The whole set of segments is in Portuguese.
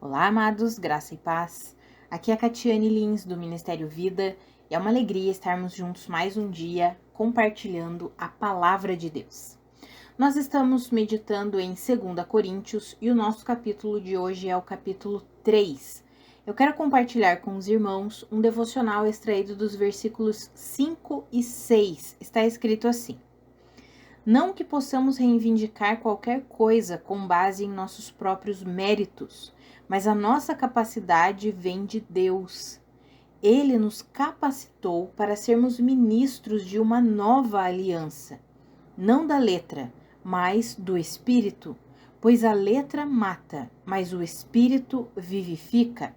Olá, amados, graça e paz. Aqui é a Catiane Lins, do Ministério Vida, e é uma alegria estarmos juntos mais um dia, compartilhando a Palavra de Deus. Nós estamos meditando em 2 Coríntios e o nosso capítulo de hoje é o capítulo 3. Eu quero compartilhar com os irmãos um devocional extraído dos versículos 5 e 6. Está escrito assim: Não que possamos reivindicar qualquer coisa com base em nossos próprios méritos, mas a nossa capacidade vem de Deus. Ele nos capacitou para sermos ministros de uma nova aliança, não da letra, mas do Espírito, pois a letra mata, mas o Espírito vivifica.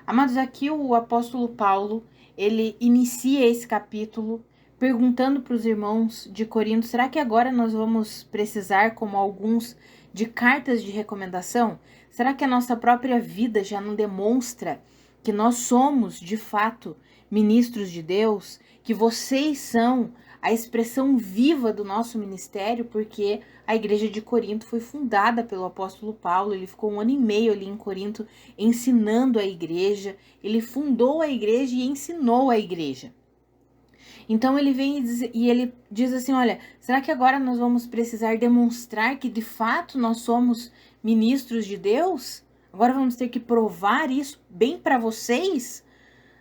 Amados, aqui o apóstolo Paulo, ele inicia esse capítulo perguntando para os irmãos de Corinto, será que agora nós vamos precisar, como alguns, de cartas de recomendação? Será que a nossa própria vida já não demonstra que nós somos, de fato, ministros de Deus? Que vocês são a expressão viva do nosso ministério? Porque a igreja de Corinto foi fundada pelo apóstolo Paulo, ele ficou 1 ano e meio ali em Corinto ensinando a igreja, ele fundou a igreja e ensinou a igreja. Então ele vem e ele diz assim, olha, será que agora nós vamos precisar demonstrar que de fato nós somos ministros de Deus? Agora vamos ter que provar isso bem para vocês?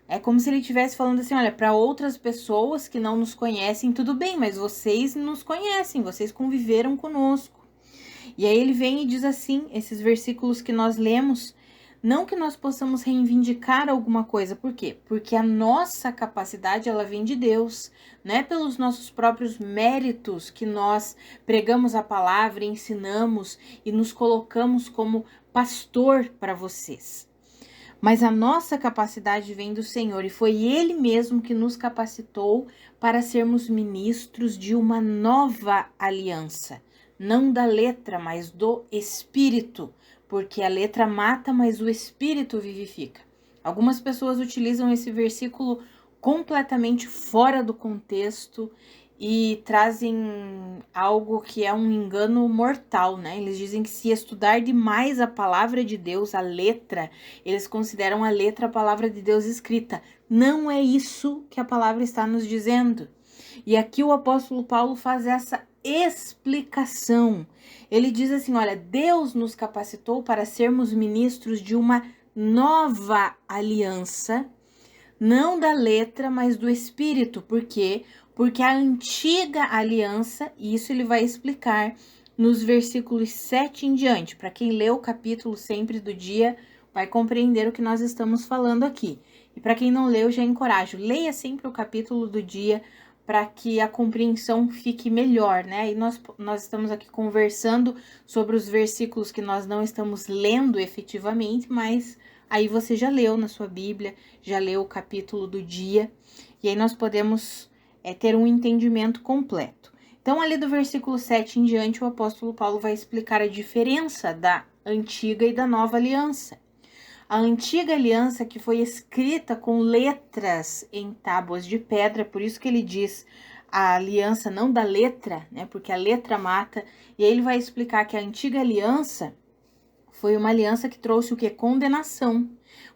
É como se ele estivesse falando assim, olha, para outras pessoas que não nos conhecem, tudo bem, mas vocês nos conhecem, vocês conviveram conosco. E aí ele vem e diz assim, esses versículos que nós lemos, não que nós possamos reivindicar alguma coisa, por quê? Porque a nossa capacidade, ela vem de Deus, não é pelos nossos próprios méritos que nós pregamos a palavra, ensinamos e nos colocamos como pastor para vocês. Mas a nossa capacidade vem do Senhor e foi Ele mesmo que nos capacitou para sermos ministros de uma nova aliança, não da letra, mas do Espírito, porque a letra mata, mas o Espírito vivifica. Algumas pessoas utilizam esse versículo completamente fora do contexto e trazem algo que é um engano mortal, né? Eles dizem que se estudar demais a palavra de Deus, a letra, eles consideram a letra a palavra de Deus escrita. Não é isso que a palavra está nos dizendo. E aqui o apóstolo Paulo faz essa explicação. Ele diz assim, olha, Deus nos capacitou para sermos ministros de uma nova aliança, não da letra, mas do Espírito. Por quê? Porque a antiga aliança, e isso ele vai explicar nos versículos 7 em diante. Para quem lê o capítulo sempre do dia, vai compreender o que nós estamos falando aqui. E para quem não leu, já encorajo, leia sempre o capítulo do dia para que a compreensão fique melhor, né? E nós estamos aqui conversando sobre os versículos que nós não estamos lendo efetivamente, mas aí você já leu na sua Bíblia, já leu o capítulo do dia, e aí nós podemos ter um entendimento completo. Então, ali do versículo 7 em diante, o apóstolo Paulo vai explicar a diferença da antiga e da nova aliança. A antiga aliança que foi escrita com letras em tábuas de pedra, por isso que ele diz a aliança não da letra, né? Porque a letra mata. E aí ele vai explicar que a antiga aliança foi uma aliança que trouxe o que? Condenação.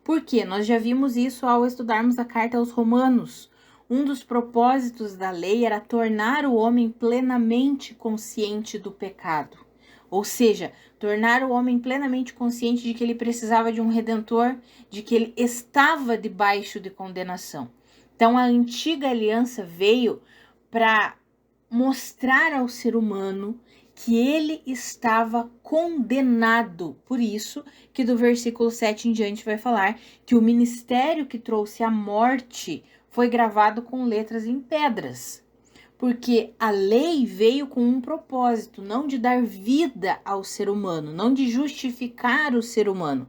Por quê? Nós já vimos isso ao estudarmos a carta aos Romanos. Um dos propósitos da lei era tornar o homem plenamente consciente do pecado. Ou seja, tornar o homem plenamente consciente de que ele precisava de um redentor, de que ele estava debaixo de condenação. Então, a antiga aliança veio para mostrar ao ser humano que ele estava condenado. Por isso que do versículo 7 em diante vai falar que o ministério que trouxe a morte foi gravado com letras em pedras. Porque a lei veio com um propósito, não de dar vida ao ser humano, não de justificar o ser humano,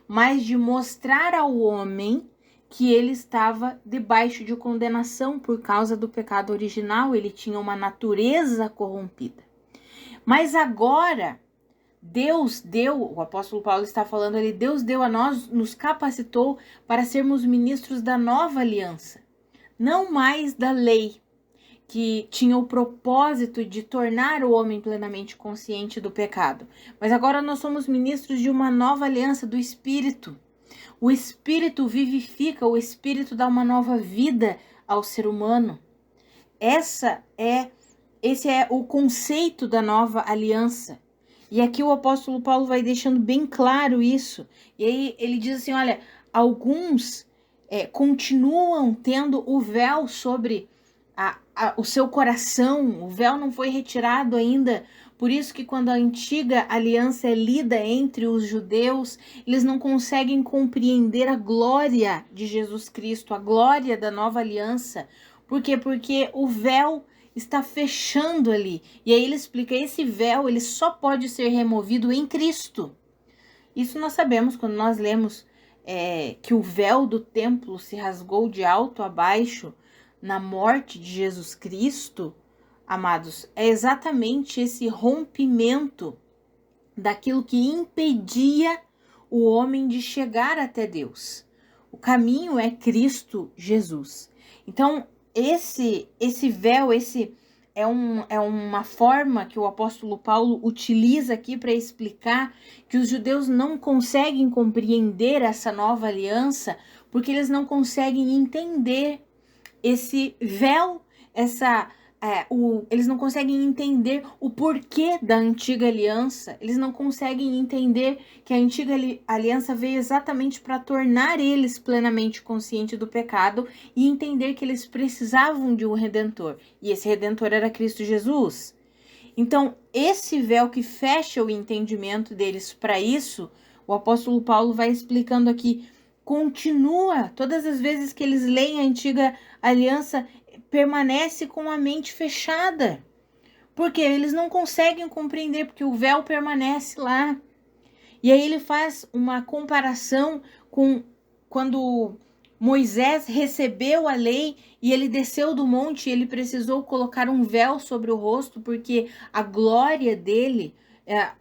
mas de mostrar ao homem que ele estava debaixo de condenação por causa do pecado original, ele tinha uma natureza corrompida. Mas agora, Deus deu, o apóstolo Paulo está falando ali, Deus deu a nós, nos capacitou para sermos ministros da nova aliança, não mais da lei. que tinha o propósito de tornar o homem plenamente consciente do pecado. Mas agora nós somos ministros de uma nova aliança do Espírito. O Espírito vivifica, o Espírito dá uma nova vida ao ser humano. Esse é o conceito da nova aliança. E aqui o apóstolo Paulo vai deixando bem claro isso. E aí ele diz assim, olha, alguns continuam tendo o véu sobre o seu coração, o véu não foi retirado ainda. Por isso que quando a antiga aliança é lida entre os judeus, eles não conseguem compreender a glória de Jesus Cristo, a glória da nova aliança. Por quê? Porque o véu está fechando ali. E aí ele explica, esse véu ele só pode ser removido em Cristo. Isso nós sabemos quando nós lemos que o véu do templo se rasgou de alto a baixo na morte de Jesus Cristo. Amados, é exatamente esse rompimento daquilo que impedia o homem de chegar até Deus. O caminho é Cristo Jesus. Então, esse véu, é uma forma que o apóstolo Paulo utiliza aqui para explicar que os judeus não conseguem compreender essa nova aliança, porque eles não conseguem entender esse véu, eles não conseguem entender o porquê da antiga aliança, eles não conseguem entender que a antiga aliança veio exatamente para tornar eles plenamente conscientes do pecado e entender que eles precisavam de um redentor, e esse redentor era Cristo Jesus. Então, esse véu que fecha o entendimento deles para isso, o apóstolo Paulo vai explicando aqui, continua, todas as vezes que eles leem a antiga aliança, permanece com a mente fechada. Porque eles não conseguem compreender, porque o véu permanece lá. E aí ele faz uma comparação com quando Moisés recebeu a lei e ele desceu do monte e ele precisou colocar um véu sobre o rosto, porque a glória dele,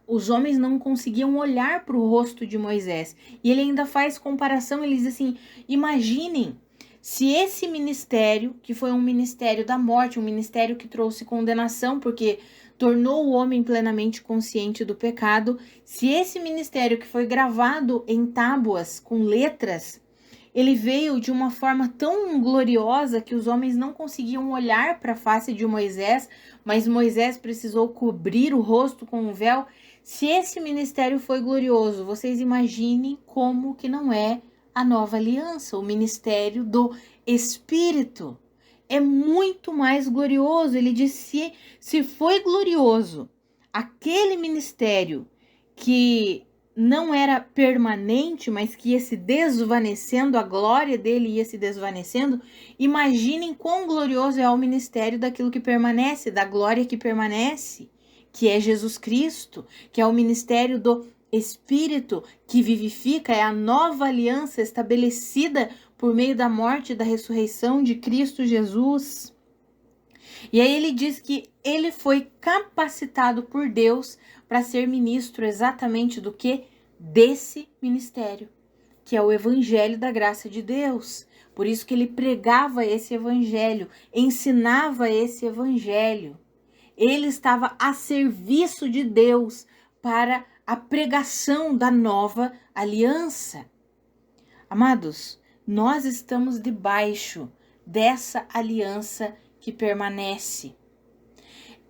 os homens não conseguiam olhar para o rosto de Moisés. E ele ainda faz comparação, ele diz assim, imaginem se esse ministério, que foi um ministério da morte, um ministério que trouxe condenação, porque tornou o homem plenamente consciente do pecado, se esse ministério que foi gravado em tábuas com letras, ele veio de uma forma tão gloriosa que os homens não conseguiam olhar para a face de Moisés, mas Moisés precisou cobrir o rosto com um véu. Se esse ministério foi glorioso, vocês imaginem como que não é a nova aliança, o ministério do Espírito. É muito mais glorioso. Ele disse, se foi glorioso aquele ministério que não era permanente, mas que ia se desvanecendo, a glória dele ia se desvanecendo, imaginem quão glorioso é o ministério daquilo que permanece, da glória que permanece, que é Jesus Cristo, que é o ministério do Espírito que vivifica, é a nova aliança estabelecida por meio da morte e da ressurreição de Cristo Jesus. E aí ele diz que ele foi capacitado por Deus para ser ministro exatamente do que? Desse ministério, que é o evangelho da graça de Deus. Por isso que ele pregava esse evangelho, ensinava esse evangelho. Ele estava a serviço de Deus para a pregação da nova aliança. Amados, nós estamos debaixo dessa aliança que permanece.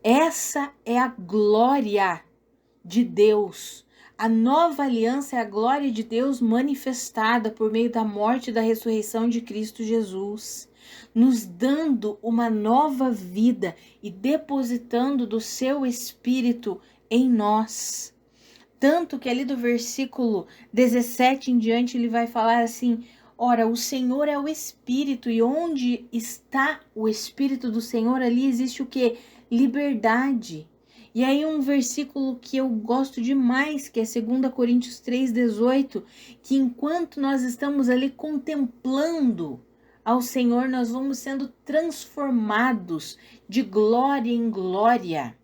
Essa é a glória de Deus. A nova aliança é a glória de Deus manifestada por meio da morte e da ressurreição de Cristo Jesus, nos dando uma nova vida e depositando do seu Espírito em nós. Tanto que ali do versículo 17 em diante ele vai falar assim, ora, o Senhor é o Espírito, e onde está o Espírito do Senhor, ali existe o quê? Liberdade. E aí um versículo que eu gosto demais, que é 2 Coríntios 3,18, que enquanto nós estamos ali contemplando ao Senhor, nós vamos sendo transformados de glória em glória,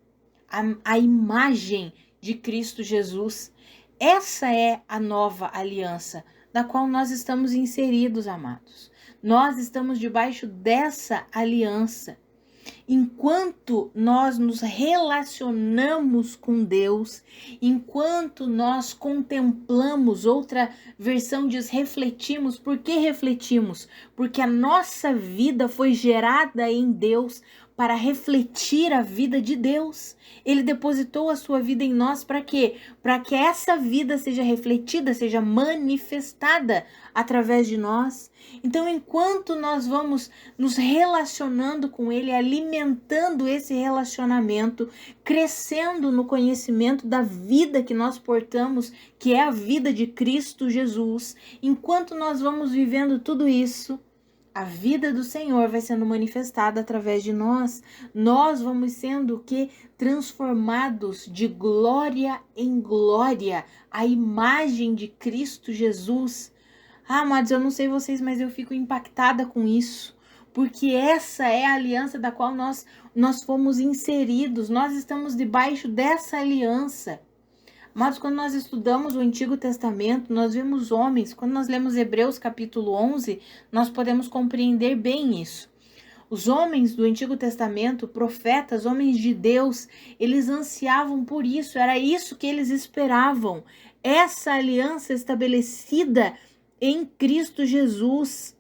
a imagem de Cristo Jesus. Essa é a nova aliança, da qual nós estamos inseridos, amados. Nós estamos debaixo dessa aliança. enquanto nós nos relacionamos com Deus, enquanto nós contemplamos, outra versão diz refletimos. Por que refletimos? Porque a nossa vida foi gerada em Deus para refletir a vida de Deus. Ele depositou a sua vida em nós para quê? Para que essa vida seja refletida, seja manifestada através de nós. Então, enquanto nós vamos nos relacionando com Ele, alimentando esse relacionamento, crescendo no conhecimento da vida que nós portamos, que é a vida de Cristo Jesus, enquanto nós vamos vivendo tudo isso, a vida do Senhor vai sendo manifestada através de nós. Nós vamos sendo o quê? Transformados de glória em glória, a imagem de Cristo Jesus. Amados, eu não sei vocês, mas eu fico impactada com isso, porque essa é a aliança da qual nós fomos inseridos. Nós estamos debaixo dessa aliança. Mas quando nós estudamos o Antigo Testamento, nós vemos homens, quando nós lemos Hebreus capítulo 11, nós podemos compreender bem isso. Os homens do Antigo Testamento, profetas, homens de Deus, eles ansiavam por isso, era isso que eles esperavam. Essa aliança estabelecida em Cristo Jesus.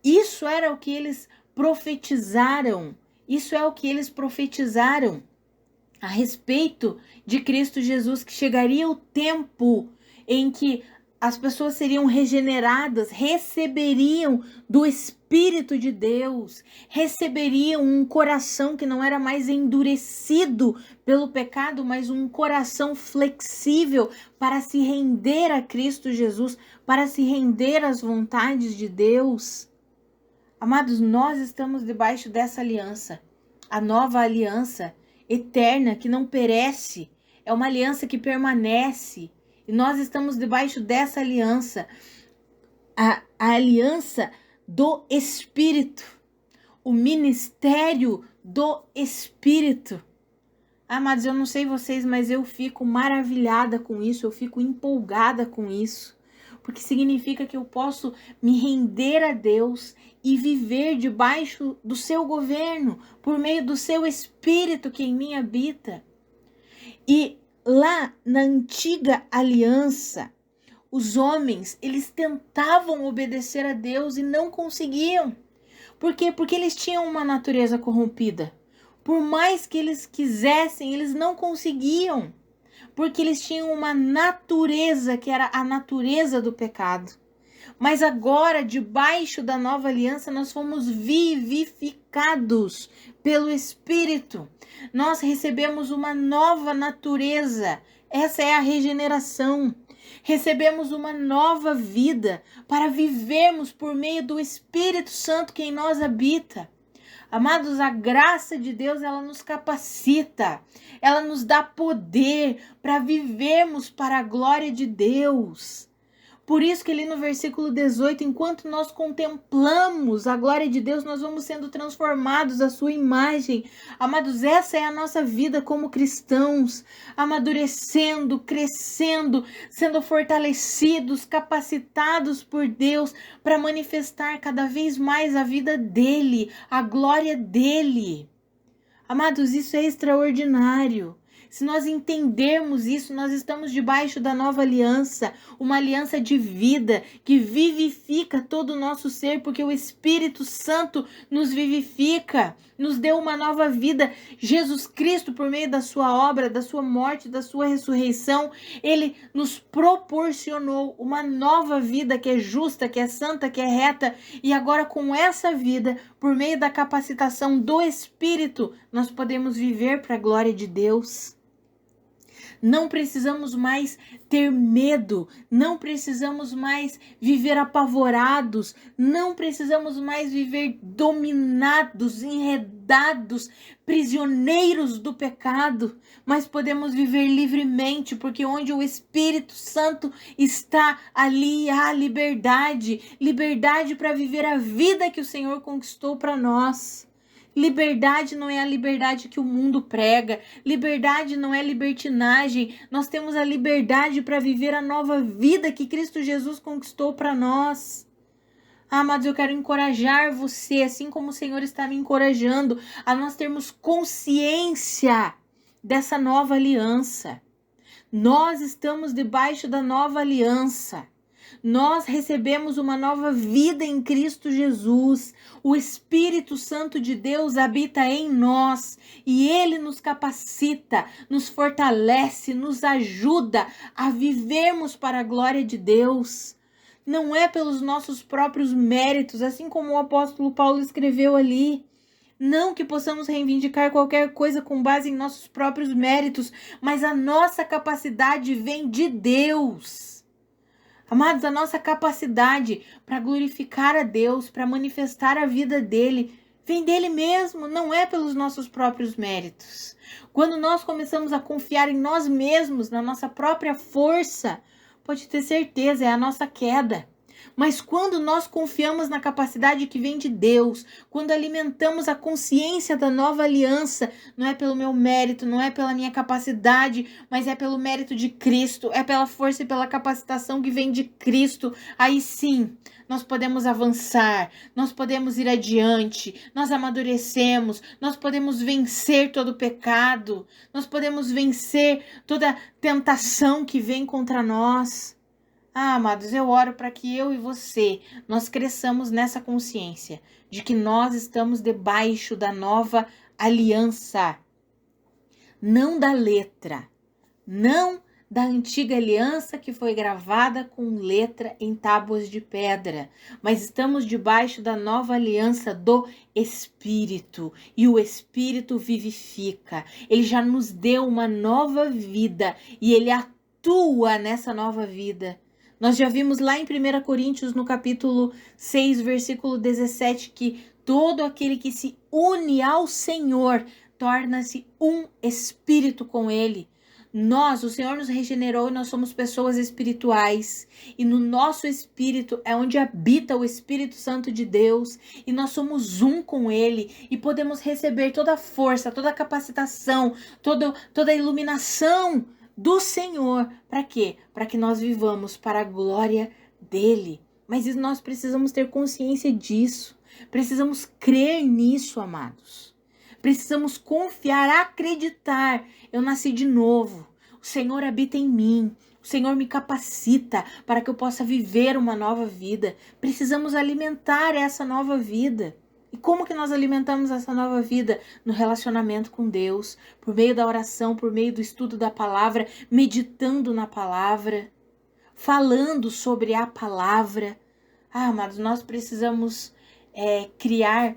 Isso era o que eles profetizaram. Isso é o que eles profetizaram a respeito de Cristo Jesus, que chegaria o tempo em que as pessoas seriam regeneradas, receberiam do Espírito de Deus, receberiam um coração que não era mais endurecido pelo pecado, mas um coração flexível para se render a Cristo Jesus, para se render às vontades de Deus. Amados, nós estamos debaixo dessa aliança, a nova aliança eterna, que não perece, é uma aliança que permanece, e nós estamos debaixo dessa aliança, a aliança do Espírito, o ministério do Espírito. Amados, eu não sei vocês, mas eu fico maravilhada com isso, eu fico empolgada com isso, porque significa que eu posso me render a Deus e viver debaixo do seu governo, por meio do seu Espírito que em mim habita. E lá na antiga aliança, os homens, eles tentavam obedecer a Deus e não conseguiam. Por quê? Porque eles tinham uma natureza corrompida. Por mais que eles quisessem, eles não conseguiam. Porque eles tinham uma natureza que era a natureza do pecado. Mas agora, debaixo da nova aliança, nós fomos vivificados pelo Espírito. Nós recebemos uma nova natureza. Essa é a regeneração. Recebemos uma nova vida para vivermos por meio do Espírito Santo que em nós habita. Amados, a graça de Deus, ela nos capacita, ela nos dá poder para vivermos para a glória de Deus. Por isso que ali no versículo 18, enquanto nós contemplamos a glória de Deus, nós vamos sendo transformados à sua imagem. Amados, essa é a nossa vida como cristãos, amadurecendo, crescendo, sendo fortalecidos, capacitados por Deus para manifestar cada vez mais a vida dele, a glória dele. Amados, isso é extraordinário. Se nós entendermos isso, nós estamos debaixo da nova aliança, uma aliança de vida que vivifica todo o nosso ser, porque o Espírito Santo nos vivifica, nos deu uma nova vida. Jesus Cristo, por meio da sua obra, da sua morte, da sua ressurreição, ele nos proporcionou uma nova vida que é justa, que é santa, que é reta, e agora com essa vida, por meio da capacitação do Espírito, nós podemos viver para a glória de Deus. Não precisamos mais ter medo, não precisamos mais viver apavorados, não precisamos mais viver dominados, enredados, prisioneiros do pecado, mas podemos viver livremente, porque onde o Espírito Santo está, ali há liberdade, liberdade para viver a vida que o Senhor conquistou para nós. Liberdade não é a liberdade que o mundo prega. Liberdade não é libertinagem. Nós temos a liberdade para viver a nova vida que Cristo Jesus conquistou para nós. Amados, eu quero encorajar você, assim como o Senhor está me encorajando, a nós termos consciência dessa nova aliança. Nós estamos debaixo da nova aliança. Nós recebemos uma nova vida em Cristo Jesus. O Espírito Santo de Deus habita em nós e Ele nos capacita, nos fortalece, nos ajuda a vivermos para a glória de Deus. Não é pelos nossos próprios méritos, assim como o apóstolo Paulo escreveu ali. Não que possamos reivindicar qualquer coisa com base em nossos próprios méritos, mas a nossa capacidade vem de Deus. Amados, a nossa capacidade para glorificar a Deus, para manifestar a vida dele, vem dele mesmo, não é pelos nossos próprios méritos. Quando nós começamos a confiar em nós mesmos, na nossa própria força, pode ter certeza, é a nossa queda. Mas quando nós confiamos na capacidade que vem de Deus, quando alimentamos a consciência da nova aliança, não é pelo meu mérito, não é pela minha capacidade, mas é pelo mérito de Cristo, é pela força e pela capacitação que vem de Cristo, aí sim, nós podemos avançar, nós podemos ir adiante, nós amadurecemos, nós podemos vencer todo pecado, nós podemos vencer toda tentação que vem contra nós. Amados, eu oro para que eu e você, nós cresçamos nessa consciência de que nós estamos debaixo da nova aliança. Não da letra, não da antiga aliança que foi gravada com letra em tábuas de pedra, mas estamos debaixo da nova aliança do Espírito, e o Espírito vivifica. Ele já nos deu uma nova vida e ele atua nessa nova vida. Nós já vimos lá em 1 Coríntios, no capítulo 6, versículo 17, que todo aquele que se une ao Senhor torna-se um espírito com ele. O Senhor nos regenerou e nós somos pessoas espirituais. E no nosso espírito é onde habita o Espírito Santo de Deus. E nós somos um com ele. E podemos receber toda a força, toda a capacitação, toda a iluminação do Senhor. Para quê? Para que nós vivamos para a glória dele. Mas nós precisamos ter consciência disso. Precisamos crer nisso, amados. Precisamos confiar, acreditar. Eu nasci de novo. O Senhor habita em mim. O Senhor me capacita para que eu possa viver uma nova vida. Precisamos alimentar essa nova vida. E como que nós alimentamos essa nova vida? No relacionamento com Deus, por meio da oração, por meio do estudo da palavra, meditando na palavra, falando sobre a palavra. Amados, nós precisamos criar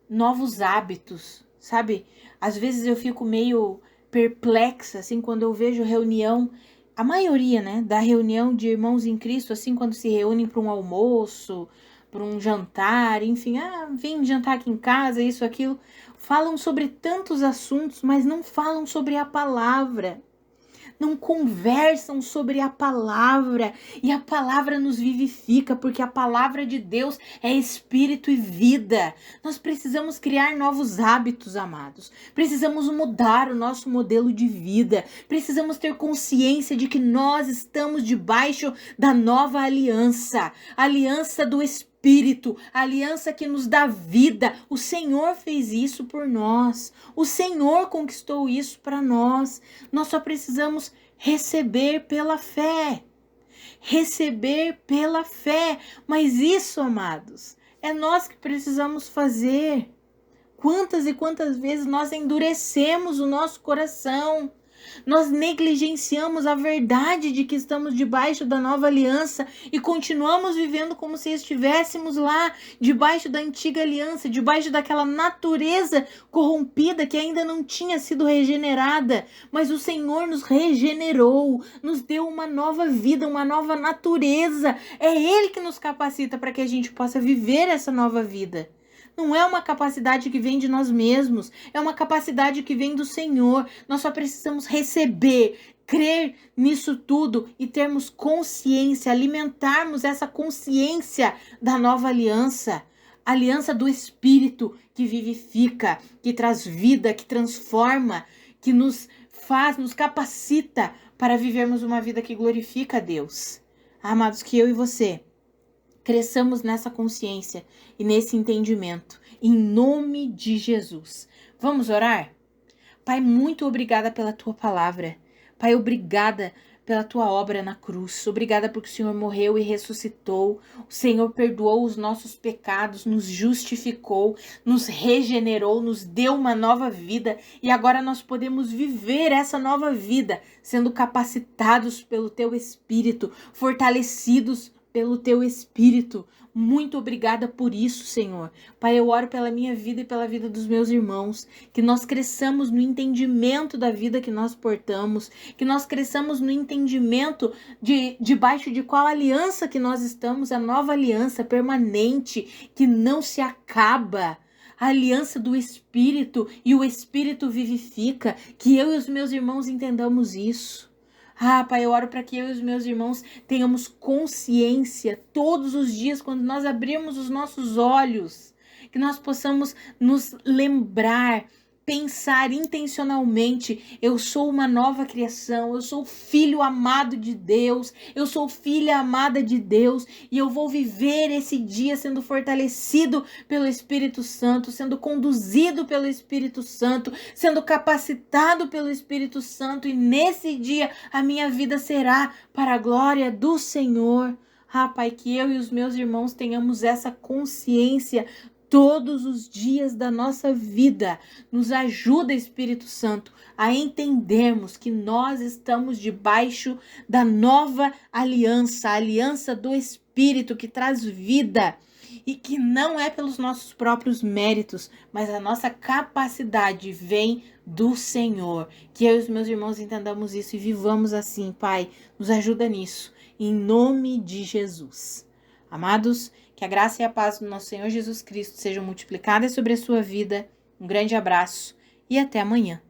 novos hábitos, sabe? Às vezes eu fico meio perplexa, assim, quando eu vejo reunião, a maioria, né, da reunião de irmãos em Cristo, assim, quando se reúnem para um almoço, para um jantar, enfim, vem jantar aqui em casa, isso, aquilo, falam sobre tantos assuntos, mas não falam sobre a palavra. Não conversam sobre a palavra, e a palavra nos vivifica, porque a palavra de Deus é espírito e vida. Nós precisamos criar novos hábitos, amados. Precisamos mudar o nosso modelo de vida. Precisamos ter consciência de que nós estamos debaixo da nova aliança, a aliança do Espírito, a aliança que nos dá vida. O Senhor fez isso por nós. O Senhor conquistou isso para nós. Nós só precisamos receber pela fé. Receber pela fé. Mas isso, amados, é nós que precisamos fazer. Quantas e quantas vezes nós endurecemos o nosso coração. Nós negligenciamos a verdade de que estamos debaixo da nova aliança e continuamos vivendo como se estivéssemos lá, debaixo da antiga aliança, debaixo daquela natureza corrompida que ainda não tinha sido regenerada. Mas o Senhor nos regenerou, nos deu uma nova vida, uma nova natureza. É Ele que nos capacita para que a gente possa viver essa nova vida. Não é uma capacidade que vem de nós mesmos, é uma capacidade que vem do Senhor. Nós só precisamos receber, crer nisso tudo e termos consciência, alimentarmos essa consciência da nova aliança. Aliança do Espírito que vivifica, que traz vida, que transforma, que nos capacita para vivermos uma vida que glorifica a Deus. Amados, que eu e você Cresçamos nessa consciência e nesse entendimento, em nome de Jesus. Vamos orar? Pai, muito obrigada pela tua palavra. Pai, obrigada pela tua obra na cruz. Obrigada porque o Senhor morreu e ressuscitou. O Senhor perdoou os nossos pecados, nos justificou, nos regenerou, nos deu uma nova vida. E agora nós podemos viver essa nova vida, sendo capacitados pelo teu Espírito, fortalecidos pelo teu Espírito. Muito obrigada por isso, Senhor. Pai, eu oro pela minha vida e pela vida dos meus irmãos, que nós cresçamos no entendimento da vida que nós portamos, que nós cresçamos no entendimento debaixo de qual aliança que nós estamos, a nova aliança permanente, que não se acaba. A aliança do Espírito, e o Espírito vivifica, que eu e os meus irmãos entendamos isso. Pai, eu oro para que eu e os meus irmãos tenhamos consciência todos os dias, quando nós abrirmos os nossos olhos, que nós possamos nos lembrar, pensar intencionalmente: eu sou uma nova criação, eu sou filho amado de Deus, eu sou filha amada de Deus, e eu vou viver esse dia sendo fortalecido pelo Espírito Santo, sendo conduzido pelo Espírito Santo, sendo capacitado pelo Espírito Santo, e nesse dia a minha vida será para a glória do Senhor. Pai, que eu e os meus irmãos tenhamos essa consciência todos os dias da nossa vida. Nos ajuda, Espírito Santo, a entendermos que nós estamos debaixo da nova aliança, a aliança do Espírito que traz vida, e que não é pelos nossos próprios méritos, mas a nossa capacidade vem do Senhor. Que eu e os meus irmãos entendamos isso e vivamos assim, Pai. Nos ajuda nisso, em nome de Jesus. Amados, que a graça e a paz do nosso Senhor Jesus Cristo sejam multiplicadas sobre a sua vida. Um grande abraço e até amanhã.